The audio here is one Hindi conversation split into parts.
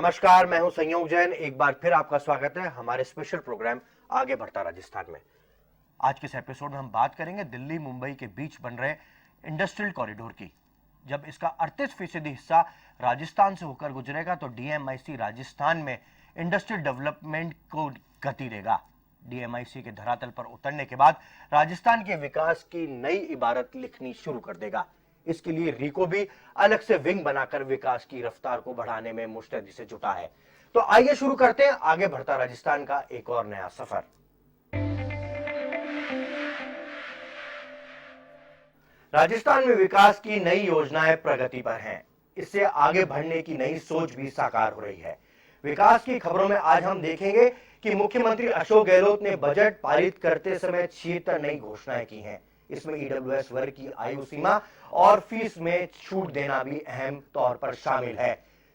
नमस्कार, मैं हूं संयोग जैन। एक बार फिर आपका स्वागत है हमारे स्पेशल प्रोग्राम आगे बढ़ता राजस्थान में। आज के इस एपिसोड में हम बात करेंगे दिल्ली मुंबई के बीच बन रहे इंडस्ट्रियल कॉरिडोर की। जब इसका 38% हिस्सा राजस्थान से होकर गुजरेगा तो डीएमआईसी राजस्थान में इंडस्ट्रियल डेवलपमेंट को गति देगा। डीएमआईसी के धरातल पर उतरने के बाद राजस्थान के विकास की नई इबारत लिखनी शुरू कर देगा। इसके लिए रीको भी अलग से विंग बनाकर विकास की रफ्तार को बढ़ाने में मुस्तैदी से जुटा है। तो आइए शुरू करते हैं आगे बढ़ता राजस्थान का एक और नया सफर। राजस्थान में विकास की नई योजनाएं प्रगति पर हैं। इससे आगे बढ़ने की नई सोच भी साकार हो रही है। विकास की खबरों में आज हम देखेंगे कि मुख्यमंत्री अशोक गहलोत ने बजट पारित करते समय 76 नई घोषणाएं की हैं। इसमें ईडब्ल्यूएस वर्ग की आयु सीमा और फीस में छूट देना भी अहम तौर पर शामिल है।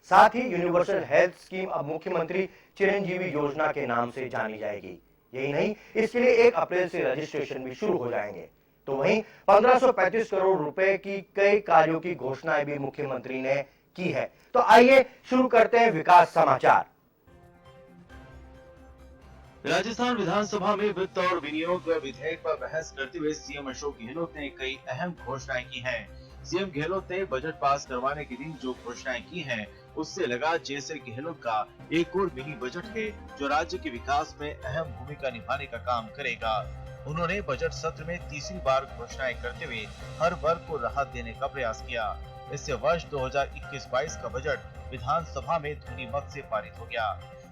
साथ ही यूनिवर्सल हेल्थ स्कीम अब मुख्यमंत्री चिरंजीवी योजना के नाम से जानी जाएगी। यही नहीं, इसके लिए 1 अप्रैल से रजिस्ट्रेशन भी शुरू हो जाएंगे। तो वहीं 1535 करोड़ रुपए की कई कार्यों की घोषणाएं भी मुख्यमंत्री ने की है। तो आइए शुरू करते हैं विकास समाचार। राजस्थान विधानसभा में वित्त और विनियोग विधेयक पर बहस करते हुए सीएम अशोक गहलोत ने कई अहम घोषणाएं की हैं। सीएम गहलोत ने बजट पास करवाने के दिन जो घोषणाएं की हैं, उससे लगा जैसे गहलोत का एक और मिनी बजट है जो राज्य के विकास में अहम भूमिका निभाने का काम करेगा। उन्होंने बजट सत्र में तीसरी बार घोषणाएं करते हुए हर वर्ग को राहत देने का प्रयास किया। इससे वर्ष 2021-22 का बजट विधानसभा में ध्वनि मत से पारित हो गया।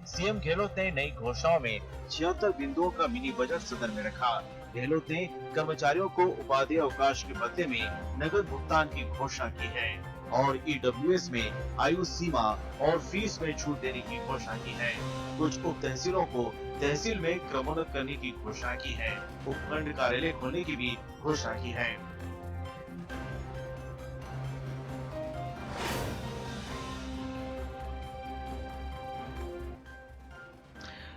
सीएम गहलोत ने नई घोषणाओं में 76 बिंदुओं का मिनी बजट सदन में रखा। गहलोत ने कर्मचारियों को उपाधि अवकाश के बदले में नगद भुगतान की घोषणा की है और ईडब्ल्यूएस में आयु सीमा और फीस में छूट देने की घोषणा की है। कुछ उप तहसीलों को तहसील में क्रमोन्नत करने की घोषणा की है। उपखंड कार्यालय खोलने की भी घोषणा की है।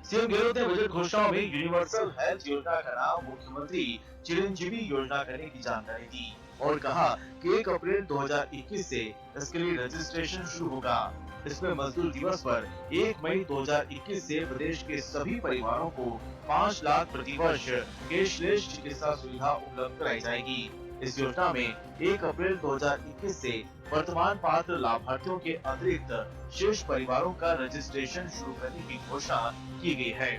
सीएम गहलोत ने बजट घोषणाओं में यूनिवर्सल हेल्थ योजना का नाम मुख्यमंत्री चिरंजीवी योजना करने की जानकारी दी और कहा कि 1 अप्रैल 2021 से इसके लिए रजिस्ट्रेशन शुरू होगा। इसमें मजदूर दिवस पर 1 मई 2021 से प्रदेश के सभी परिवारों को 5 लाख प्रति वर्ष कैशलेस चिकित्सा सुविधा उपलब्ध कराई जाएगी। इस योजना में 1 अप्रैल 2021 से वर्तमान पात्र लाभार्थियों के अतिरिक्त शेष परिवारों का रजिस्ट्रेशन शुरू करने की घोषणा की गई है।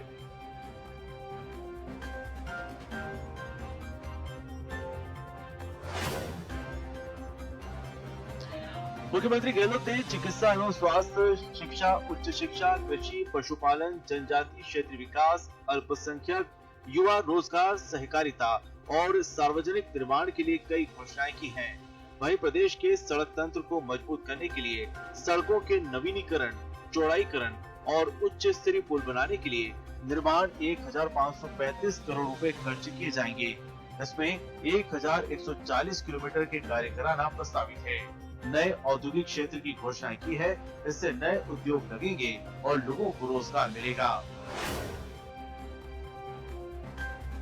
मुख्यमंत्री गहलोत ने चिकित्सा एवं स्वास्थ्य, शिक्षा, उच्च शिक्षा, कृषि, पशुपालन, जनजाति क्षेत्र विकास, अल्पसंख्यक, युवा रोजगार, सहकारिता और सार्वजनिक निर्माण के लिए कई घोषणाएं की हैं। वहीं प्रदेश के सड़क तंत्र को मजबूत करने के लिए सड़कों के नवीनीकरण, चौड़ाईकरण और उच्च स्तरीय पुल बनाने के लिए निर्माण 1535 करोड़ रुपए खर्च किए जाएंगे। इसमें 1140 किलोमीटर के कार्य कराना प्रस्तावित है। नए औद्योगिक क्षेत्र की घोषणा की है। इससे नए उद्योग लगेंगे और लोगों को रोजगार मिलेगा।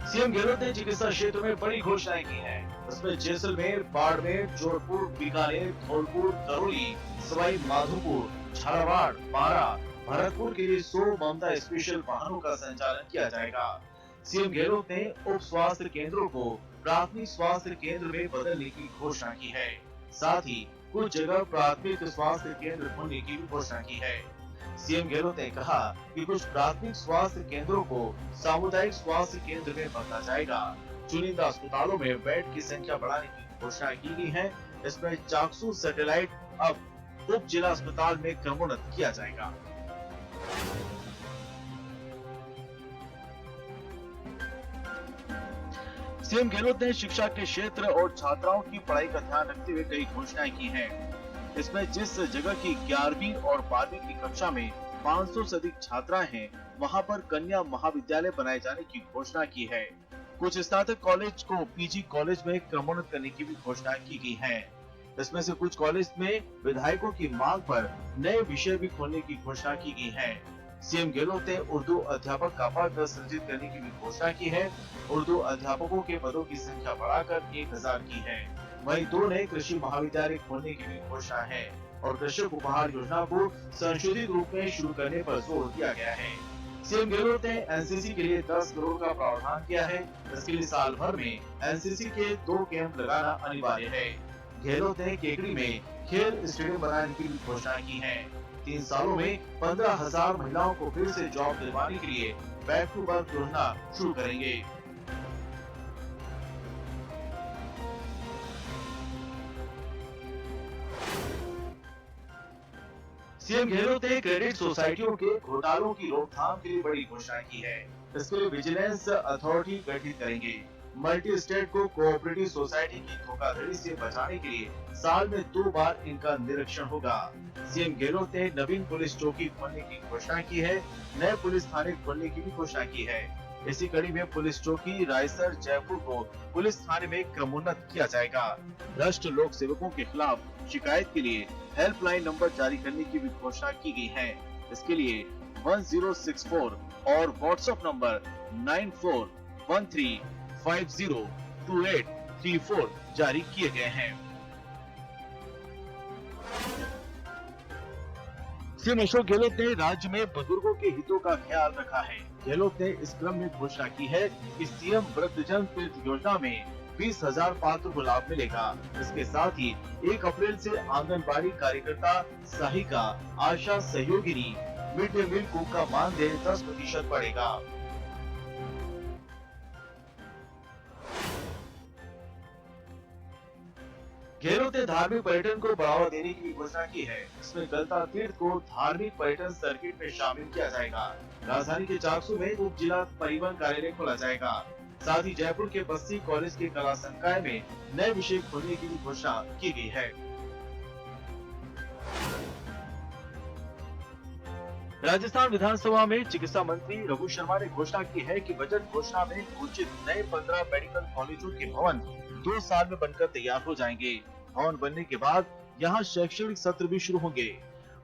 सीएम गहलोत ने चिकित्सा क्षेत्र में बड़ी घोषणाएं की हैं। इसमें जैसलमेर, बाड़मेर, जोधपुर, बीकानेर, धौलपुर, करौली, सवाई माधोपुर, झालावाड़, बारा, भरतपुर के लिए 100 ममता स्पेशल वाहनों का संचालन किया जाएगा। सीएम गहलोत ने उप स्वास्थ्य केंद्रों को प्राथमिक स्वास्थ्य केंद्र में बदलने की घोषणा की है। साथ ही कुछ जगह प्राथमिक स्वास्थ्य केंद्र खोलने की भी घोषणा की है। सीएम गहलोत ने कहा कि कुछ प्राथमिक स्वास्थ्य केंद्रों को सामुदायिक स्वास्थ्य केंद्र में बदला जाएगा। चुनिंदा अस्पतालों में बेड की संख्या बढ़ाने की घोषणा की गई है। इसमें चाकसू सैटेलाइट अब उप जिला अस्पताल में क्रमोन्नत किया जाएगा। सीएम गहलोत ने शिक्षा के क्षेत्र और छात्राओं की पढ़ाई का ध्यान रखते हुए कई घोषणाएं की हैं। इसमें जिस जगह की 11वीं और 12वीं की कक्षा में 500 से अधिक छात्राएं हैं, वहां पर कन्या महाविद्यालय बनाए जाने की घोषणा की है। कुछ स्नातक कॉलेज को पीजी कॉलेज में क्रमोन्नत करने की भी घोषणा की गई है। इसमें से कुछ कॉलेज में विधायकों की मांग पर नए विषय भी खोलने की घोषणा की गई है। सीएम गहलोत ने उर्दू अध्यापक का पद सृजित करने की भी घोषणा की है। उर्दू अध्यापकों के पदों की संख्या बढ़ाकर 1000 की है। वहीं 2 नए कृषि महाविद्यालय खोलने की भी घोषणा है। और कश्यप उपहार योजना को संशोधित रूप में शुरू करने पर जोर दिया गया है। सीएम गहलोत ने एनसीसी के लिए 10 करोड़ का प्रावधान किया है। इसके लिए साल भर में एनसीसी के 2 कैंप लगाना अनिवार्य है। गहलोत ने केकड़ी में खेल स्टेडियम बनाने की भी घोषणा की है। 3 सालों में 15,000 महिलाओं को फिर से जॉब दिलवाने के लिए बैक टू वर्क योजना शुरू करेंगे। सीएम गहलोत ने क्रेडिट सोसाइटियों के घोटालों की रोकथाम के लिए बड़ी घोषणा की है। इसके लिए विजिलेंस अथॉरिटी गठित करेंगे। मल्टी स्टेट को कोऑपरेटिव सोसाइटी की धोखाधड़ी से बचाने के लिए साल में 2 बार इनका निरीक्षण होगा। सीएम गहलोत ने नवीन पुलिस चौकी खोलने की घोषणा की है। नए पुलिस थाने खोलने की भी घोषणा की है। इसी कड़ी में पुलिस चौकी रायसर जयपुर को पुलिस थाने में क्रमोन्नत किया जाएगा। भ्रष्ट लोक सेवकों के खिलाफ शिकायत के लिए हेल्पलाइन नंबर जारी करने की भी घोषणा की गई है। इसके लिए 1064 और व्हाट्सएप नंबर 9413502834 जारी किए गए हैं। सीएम अशोक गहलोत ने राज्य में बुजुर्गों के हितों का ख्याल रखा है। गहलोत ने इस क्रम में घोषणा की है कि सीएम वृद्धजन तीर्थ योजना में 20,000 पात्र को लाभ मिलेगा। इसके साथ ही 1 अप्रैल से आंगनबाड़ी कार्यकर्ता, सहायिका, आशा सहयोगिनी, मिड डे मील कुक का मानदेय 10% बढ़ेगा। गहलोत ने धार्मिक पर्यटन को बढ़ावा देने की भी घोषणा की है। इसमें गलता तीर्थ को धार्मिक पर्यटन सर्किट में शामिल किया जाएगा। राजधानी के चाकसू में उप जिला परिवहन कार्यालय खोला जाएगा। साथ ही जयपुर के बस्सी कॉलेज के कला संकाय में नए विषय खोलने की भी घोषणा की गई है। राजस्थान विधानसभा में चिकित्सा मंत्री रघु शर्मा ने घोषणा की है कि बजट घोषणा में घोषित नए 15 मेडिकल कॉलेजों के भवन 2 साल में बनकर तैयार हो जाएंगे। भवन बनने के बाद यहां शैक्षणिक सत्र भी शुरू होंगे।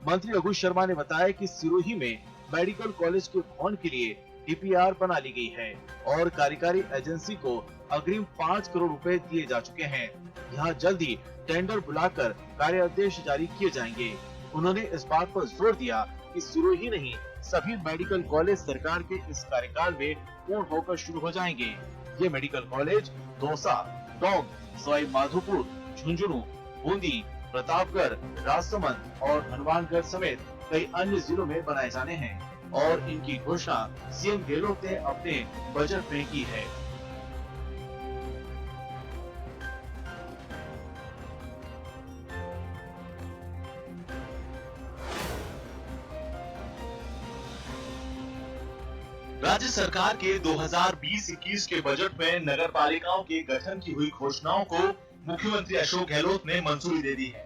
मंत्री रघु शर्मा ने बताया कि सिरोही में मेडिकल कॉलेज के भवन के लिए डीपीआर बना ली गई है और कार्यकारी एजेंसी को अग्रिम 5 करोड़ रुपए दिए जा चुके हैं। यहां जल्द ही टेंडर बुलाकर कार्यादेश जारी किए जाएंगे। उन्होंने इस बात पर जोर दिया कि सिरोही नहीं, सभी मेडिकल कॉलेज सरकार के इस कार्यकाल में पूर्ण होकर शुरू हो जाएंगे। ये मेडिकल कॉलेज दौसा, टोंक, सवाई माधोपुर, झुंझुनू, बूंदी, प्रतापगढ़, राजसमंद और हनुमानगढ़ समेत कई अन्य जिलों में बनाए जाने हैं और इनकी घोषणा सीएम गहलोत ने अपने बजट में की है। राज्य सरकार के 2020-21 के बजट में नगर पालिकाओं के गठन की हुई घोषणाओं को मुख्यमंत्री अशोक गहलोत ने मंजूरी दे दी है।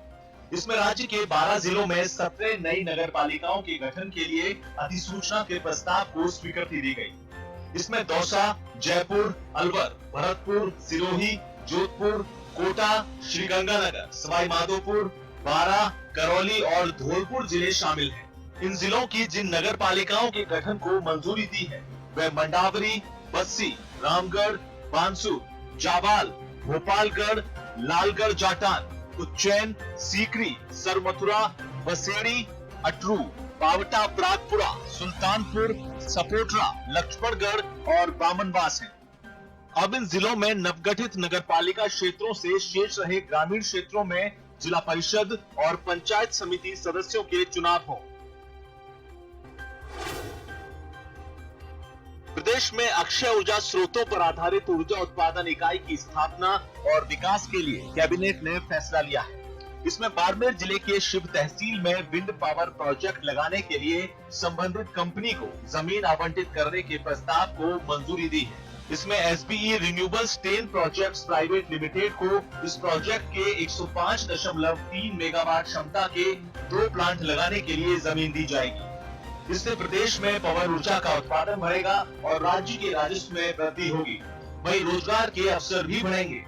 इसमें राज्य के 12 जिलों में 17 नई नगर पालिकाओं के गठन के लिए अधिसूचना के प्रस्ताव को स्वीकृति दी गई। इसमें दौसा, जयपुर, अलवर, भरतपुर, सिरोही, जोधपुर, कोटा, श्रीगंगानगर, सवाई माधोपुर, बारां, करौली और धौलपुर जिले शामिल हैं। इन जिलों की जिन नगर पालिकाओं के गठन को मंजूरी दी है वे मंडावरी, बस्सी, रामगढ़, बांसुर, जाबाल, भोपालगढ़, लालगढ़ जाटान, उज्जैन, सीकरी, सरमथुरा, बसेड़ी, अटरू, पावटा, प्रागपुरा, सुल्तानपुर, सपोटरा, लक्ष्मणगढ़ और बामनवास हैं। अब इन जिलों में नवगठित नगर पालिका क्षेत्रों से शेष रहे ग्रामीण क्षेत्रों में जिला परिषद और पंचायत समिति सदस्यों के चुनाव हों। प्रदेश में अक्षय ऊर्जा स्रोतों पर आधारित ऊर्जा उत्पादन इकाई की स्थापना और विकास के लिए कैबिनेट ने फैसला लिया है। इसमें बाड़मेर जिले के शिव तहसील में विंड पावर प्रोजेक्ट लगाने के लिए संबंधित कंपनी को जमीन आवंटित करने के प्रस्ताव को मंजूरी दी है। इसमें SBE renewables 10 projects private limited को इस प्रोजेक्ट के 105.3 मेगावाट क्षमता के 2 प्लांट लगाने के लिए जमीन दी जाएगी। इससे प्रदेश में पवन ऊर्जा का उत्पादन बढ़ेगा और राज्य के राजस्व में वृद्धि होगी। वहीं रोजगार के अवसर भी बढ़ेंगे।